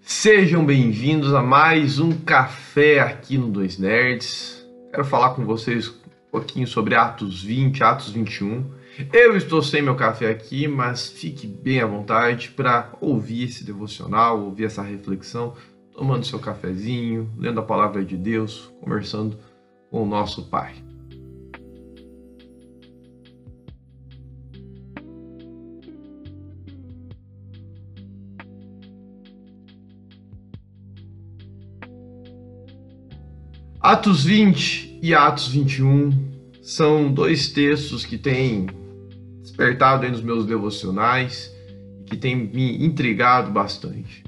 Sejam bem-vindos a mais um café aqui no Dois Nerds. Quero falar com vocês um pouquinho sobre Atos 20, Atos 21. Eu estou sem meu café aqui, mas fique bem à vontade para ouvir esse devocional, ouvir essa reflexão, tomando seu cafezinho, lendo a palavra de Deus, conversando com o nosso Pai. Atos 20 e Atos 21 são dois textos que têm despertado aí nos meus devocionais e que têm me intrigado bastante.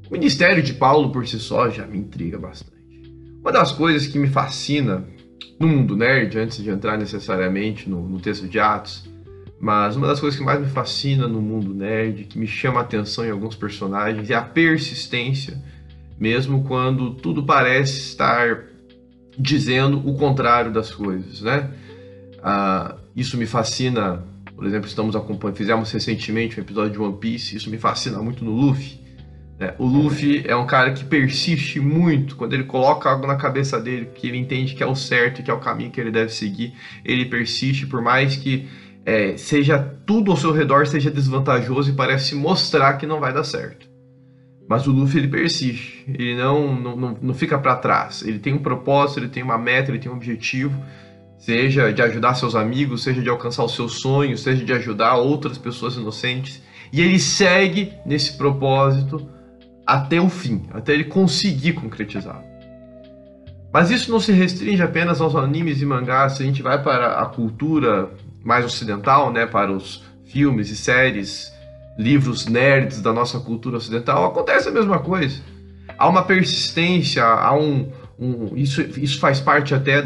O ministério de Paulo por si só já me intriga bastante. Uma das coisas que me fascina no mundo nerd, antes de entrar necessariamente no texto de Atos, mas uma das coisas que mais me fascina no mundo nerd, que me chama a atenção em alguns personagens, é a persistência, mesmo quando tudo parece estar dizendo o contrário das coisas, né? Isso me fascina, por exemplo, fizemos recentemente um episódio de One Piece, isso me fascina muito no Luffy. Né? O Luffy é um cara que persiste muito, quando ele coloca algo na cabeça dele, que ele entende que é o certo e que é o caminho que ele deve seguir, ele persiste, por mais que seja tudo ao seu redor seja desvantajoso e parece mostrar que não vai dar certo. Mas o Luffy, ele persiste, ele não fica para trás, ele tem um propósito, ele tem uma meta, ele tem um objetivo, seja de ajudar seus amigos, seja de alcançar os seus sonhos, seja de ajudar outras pessoas inocentes, e ele segue nesse propósito até o fim, até ele conseguir concretizar. Mas isso não se restringe apenas aos animes e mangás. Se a gente vai para a cultura mais ocidental, né, para os filmes e séries, livros nerds da nossa cultura ocidental, acontece a mesma coisa. Há uma persistência, isso faz parte até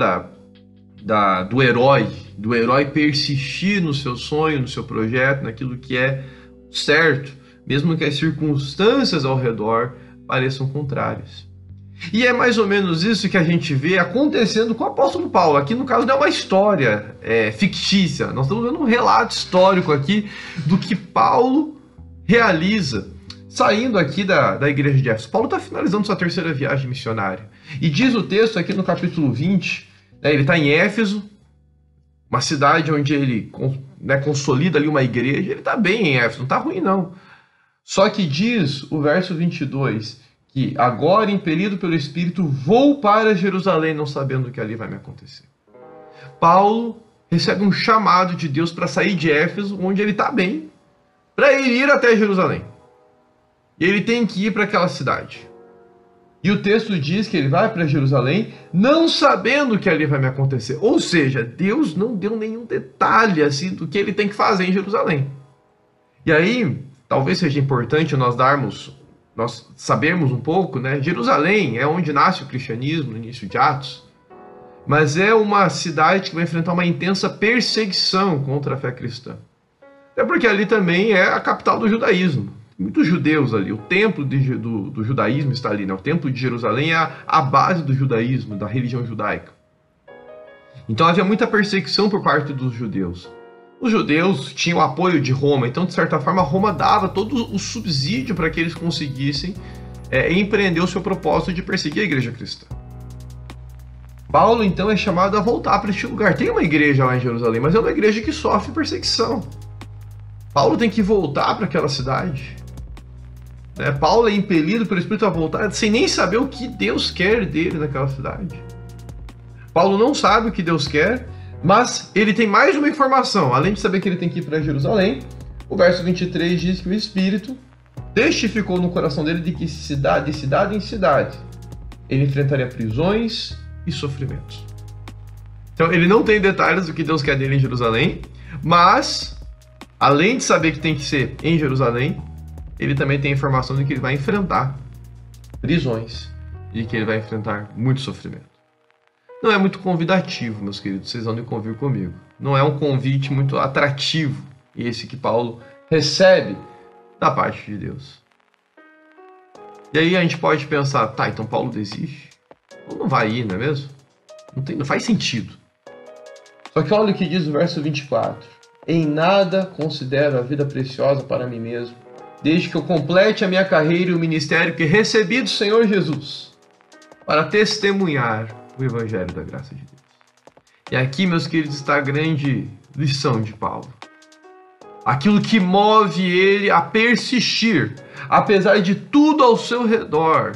do herói persistir no seu sonho, no seu projeto, naquilo que é certo, mesmo que as circunstâncias ao redor pareçam contrárias. E é mais ou menos isso que a gente vê acontecendo com o apóstolo Paulo. Aqui, no caso, não é uma história fictícia. Nós estamos vendo um relato histórico aqui do que Paulo realiza saindo aqui da igreja de Éfeso. Paulo está finalizando sua terceira viagem missionária. E diz o texto aqui no capítulo 20, né, ele está em Éfeso, uma cidade onde ele consolida ali uma igreja. Ele está bem em Éfeso, não está ruim não. Só que diz o verso 22... que agora, impelido pelo Espírito, vou para Jerusalém, não sabendo o que ali vai me acontecer. Paulo recebe um chamado de Deus para sair de Éfeso, onde ele está bem, para ele ir até Jerusalém. E ele tem que ir para aquela cidade. E o texto diz que ele vai para Jerusalém, não sabendo o que ali vai me acontecer. Ou seja, Deus não deu nenhum detalhe assim do que ele tem que fazer em Jerusalém. E aí, talvez seja importante nós sabermos um pouco, né? Jerusalém é onde nasce o cristianismo no início de Atos, mas é uma cidade que vai enfrentar uma intensa perseguição contra a fé cristã. Até porque ali também é a capital do judaísmo. Muitos judeus ali, o templo do judaísmo está ali, né? O templo de Jerusalém é a base do judaísmo, da religião judaica. Então havia muita perseguição por parte dos judeus. Os judeus tinham o apoio de Roma, então, de certa forma, Roma dava todo o subsídio para que eles conseguissem empreender o seu propósito de perseguir a igreja cristã. Paulo, então, é chamado a voltar para este lugar. Tem uma igreja lá em Jerusalém, mas é uma igreja que sofre perseguição. Paulo tem que voltar para aquela cidade. Paulo é impelido pelo Espírito a voltar sem nem saber o que Deus quer dele naquela cidade. Paulo não sabe o que Deus quer, mas ele tem mais uma informação. Além de saber que ele tem que ir para Jerusalém, o verso 23 diz que o Espírito testificou no coração dele de que de cidade em cidade ele enfrentaria prisões e sofrimentos. Então ele não tem detalhes do que Deus quer dele em Jerusalém, mas além de saber que tem que ser em Jerusalém, ele também tem a informação de que ele vai enfrentar prisões e que ele vai enfrentar muito sofrimento. Não é muito convidativo, meus queridos, vocês vão de convir comigo. Não é um convite muito atrativo, esse que Paulo recebe da parte de Deus. E aí a gente pode pensar, tá, então Paulo desiste? Ou não vai ir, não é mesmo? Não faz sentido. Só que olha o que diz o verso 24. Em nada considero a vida preciosa para mim mesmo, desde que eu complete a minha carreira e o ministério que recebi do Senhor Jesus, para testemunhar o Evangelho da graça de Deus. E aqui, meus queridos, está a grande lição de Paulo. Aquilo que move ele a persistir, apesar de tudo ao seu redor,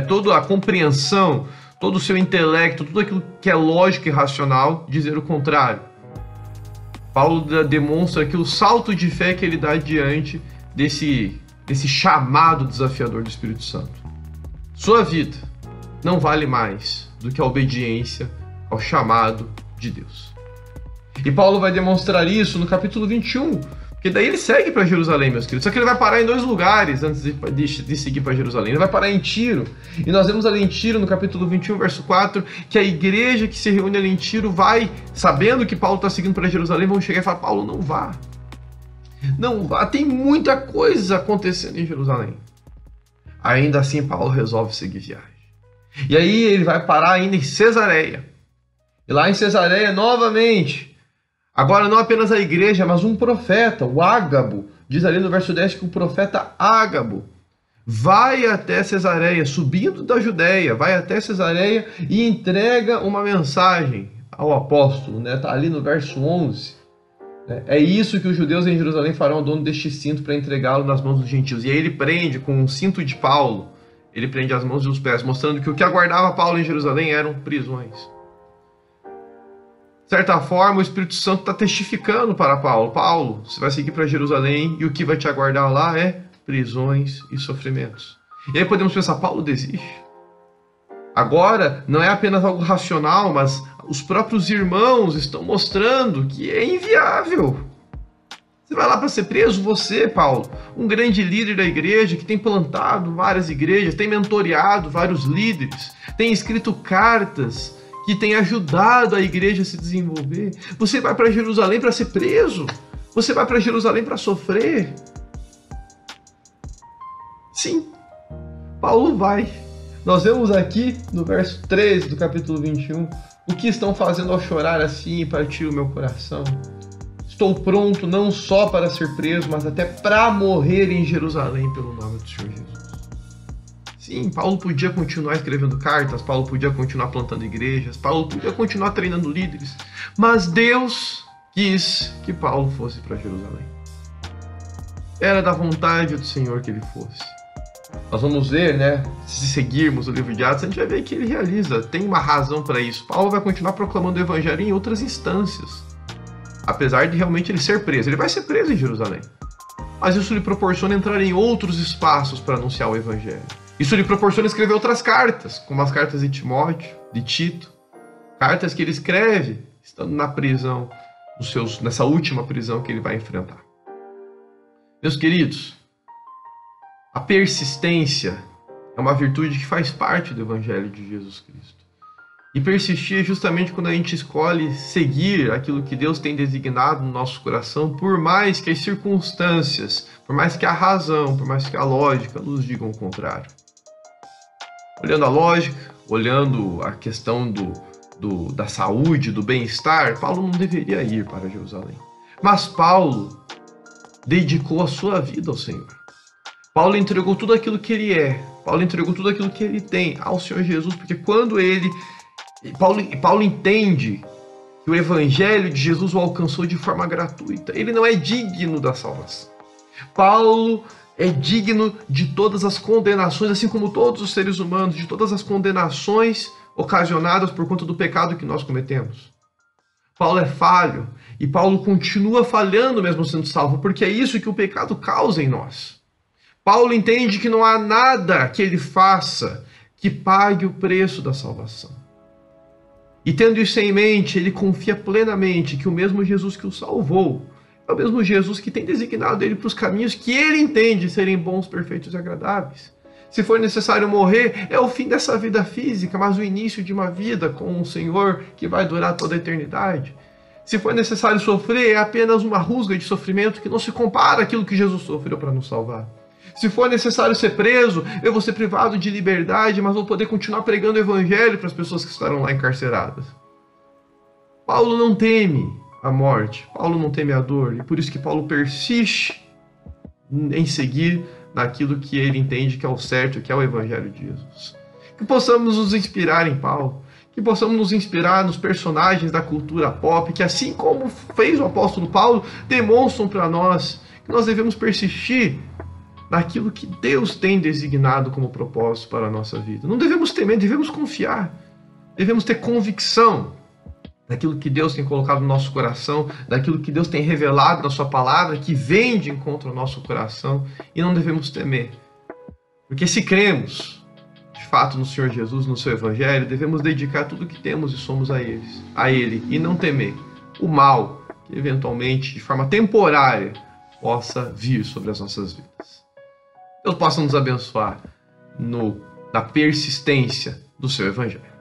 toda a compreensão, todo o seu intelecto, tudo aquilo que é lógico e racional, dizer o contrário. Paulo demonstra que o salto de fé que ele dá diante desse chamado desafiador do Espírito Santo. Sua vida não vale mais do que a obediência ao chamado de Deus. E Paulo vai demonstrar isso no capítulo 21, porque daí ele segue para Jerusalém, meus queridos. Só que ele vai parar em dois lugares antes de seguir para Jerusalém. Ele vai parar em Tiro, e nós vemos ali em Tiro, no capítulo 21, verso 4, que a igreja que se reúne ali em Tiro vai, sabendo que Paulo está seguindo para Jerusalém, vão chegar e falar: Paulo, não vá. Não vá, tem muita coisa acontecendo em Jerusalém. Ainda assim, Paulo resolve seguir viagem. E aí ele vai parar ainda em Cesareia. E lá em Cesareia, novamente, agora não apenas a igreja, mas um profeta, o Ágabo, diz ali no verso 10 que o profeta Ágabo vai até Cesareia, subindo da Judéia, vai até Cesareia e entrega uma mensagem ao apóstolo, está ali no verso 11. É isso que os judeus em Jerusalém farão ao dono deste cinto para entregá-lo nas mãos dos gentios. E aí ele prende com um cinto de Paulo, ele prende as mãos e os pés, mostrando que o que aguardava Paulo em Jerusalém eram prisões. De certa forma, o Espírito Santo está testificando para Paulo: Paulo, você vai seguir para Jerusalém e o que vai te aguardar lá é prisões e sofrimentos. E aí podemos pensar: Paulo desiste. Agora, não é apenas algo racional, mas os próprios irmãos estão mostrando que é inviável. Você vai lá para ser preso, você, Paulo, um grande líder da igreja que tem plantado várias igrejas, tem mentoreado vários líderes, tem escrito cartas que tem ajudado a igreja a se desenvolver. Você vai para Jerusalém para ser preso? Você vai para Jerusalém para sofrer? Sim, Paulo vai. Nós vemos aqui no verso 13 do capítulo 21 o que estão fazendo ao chorar assim e partir o meu coração. Estou pronto não só para ser preso, mas até para morrer em Jerusalém pelo nome do Senhor Jesus. Sim, Paulo podia continuar escrevendo cartas, Paulo podia continuar plantando igrejas, Paulo podia continuar treinando líderes, mas Deus quis que Paulo fosse para Jerusalém. Era da vontade do Senhor que ele fosse. Nós vamos ver, se seguirmos o livro de Atos, a gente vai ver que ele realiza, tem uma razão para isso. Paulo vai continuar proclamando o evangelho em outras instâncias, apesar de realmente ele ser preso. Ele vai ser preso em Jerusalém, mas isso lhe proporciona entrar em outros espaços para anunciar o evangelho. Isso lhe proporciona escrever outras cartas, como as cartas de Timóteo, de Tito, cartas que ele escreve estando na prisão, nessa última prisão que ele vai enfrentar. Meus queridos, a persistência é uma virtude que faz parte do Evangelho de Jesus Cristo. E persistir é justamente quando a gente escolhe seguir aquilo que Deus tem designado no nosso coração, por mais que as circunstâncias, por mais que a razão, por mais que a lógica nos digam o contrário. Olhando a lógica, olhando a questão da saúde, do bem-estar, Paulo não deveria ir para Jerusalém. Mas Paulo dedicou a sua vida ao Senhor. Paulo entregou tudo aquilo que ele é, Paulo entregou tudo aquilo que ele tem ao Senhor Jesus, porque quando Paulo entende que o Evangelho de Jesus o alcançou de forma gratuita, ele não é digno da salvação. Paulo é digno de todas as condenações, assim como todos os seres humanos, de todas as condenações ocasionadas por conta do pecado que nós cometemos. Paulo é falho, e Paulo continua falhando mesmo sendo salvo, porque é isso que o pecado causa em nós. Paulo entende que não há nada que ele faça que pague o preço da salvação. E tendo isso em mente, ele confia plenamente que o mesmo Jesus que o salvou é o mesmo Jesus que tem designado ele para os caminhos que ele entende serem bons, perfeitos e agradáveis. Se for necessário morrer, é o fim dessa vida física, mas o início de uma vida com o Senhor que vai durar toda a eternidade. Se for necessário sofrer, é apenas uma rusga de sofrimento que não se compara àquilo que Jesus sofreu para nos salvar. Se for necessário ser preso, eu vou ser privado de liberdade, mas vou poder continuar pregando o evangelho para as pessoas que estarão lá encarceradas. Paulo não teme a morte, Paulo não teme a dor, e por isso que Paulo persiste em seguir naquilo que ele entende que é o certo, que é o Evangelho de Jesus. Que possamos nos inspirar em Paulo, que possamos nos inspirar nos personagens da cultura pop, que assim como fez o apóstolo Paulo, demonstram para nós que nós devemos persistir naquilo que Deus tem designado como propósito para a nossa vida. Não devemos temer, devemos confiar, devemos ter convicção daquilo que Deus tem colocado no nosso coração, daquilo que Deus tem revelado na sua palavra, que vem de encontro ao nosso coração, e não devemos temer. Porque se cremos, de fato, no Senhor Jesus, no seu Evangelho, devemos dedicar tudo o que temos e somos a Ele, e não temer o mal que, eventualmente, de forma temporária, possa vir sobre as nossas vidas. Deus possa nos abençoar na persistência do seu Evangelho.